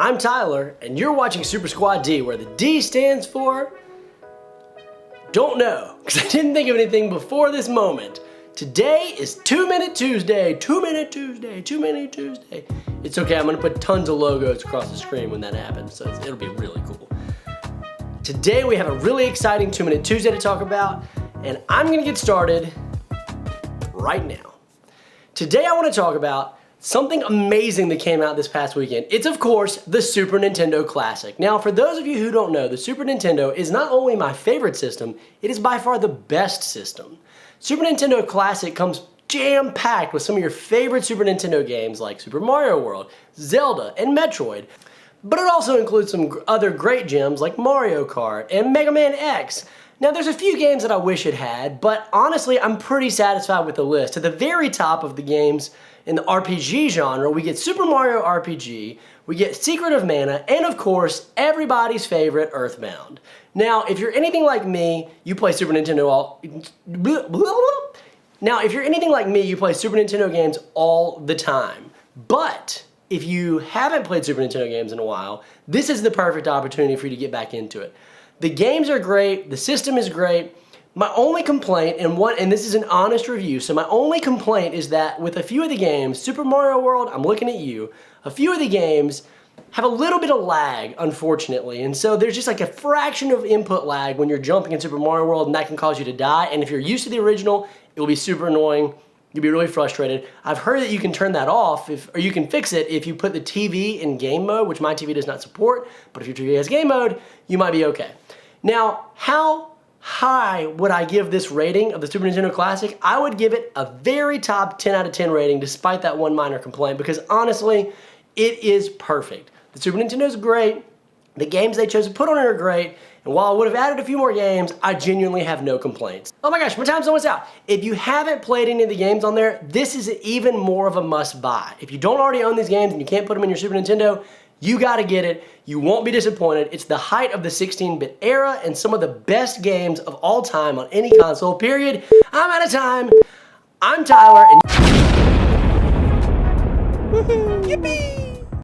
I'm Tyler, and you're watching Super Squad D, where the D stands for... Don't know, because I didn't think of anything before this moment. Today is 2 Minute Tuesday, 2 Minute Tuesday, 2 Minute Tuesday. It's okay, I'm gonna put tons of logos across the screen when that happens, so it'll be really cool. Today we have a really exciting 2 Minute Tuesday to talk about, and I'm gonna get started right now. Today I wanna talk about something amazing that came out this past weekend. It's, of course, the Super Nintendo Classic. Now, for those of you who don't know, the Super Nintendo is not only my favorite system, it is by far the best system. Super Nintendo Classic comes jam-packed with some of your favorite Super Nintendo games like Super Mario World, Zelda, and Metroid. But it also includes some other great gems like Mario Kart and Mega Man X. Now, there's a few games that I wish it had, but honestly, I'm pretty satisfied with the list. At the very top of the games in the RPG genre, we get Super Mario RPG, we get Secret of Mana, and of course, everybody's favorite, Earthbound. Now, if you're anything like me, you play Super Nintendo games all the time. But if you haven't played Super Nintendo games in a while, this is the perfect opportunity for you to get back into it. The games are great, the system is great. My only complaint, and this is an honest review, so my only complaint is that with a few of the games, Super Mario World, I'm looking at you, a few of the games have a little bit of lag, unfortunately, and so there's just like a fraction of input lag when you're jumping in Super Mario World, and that can cause you to die, and if you're used to the original, it will be super annoying. You'll be really frustrated. I've heard that you can turn that off, or you can fix it if you put the TV in game mode, which my TV does not support, but if your TV has game mode, you might be okay. Now, how high would I give this rating of the Super Nintendo Classic? I would give it a very top 10 out of 10 rating despite that one minor complaint, because honestly, it is perfect. The Super Nintendo is great, the games they chose to put on it are great, and while I would have added a few more games, I genuinely have no complaints. Oh my gosh, my time's almost out. If you haven't played any of the games on there, this is even more of a must-buy. If you don't already own these games and you can't put them in your Super Nintendo, you gotta get it. You won't be disappointed. It's the height of the 16-bit era and some of the best games of all time on any console, period. I'm out of time. I'm Tyler, and... Woohoo! Yippee!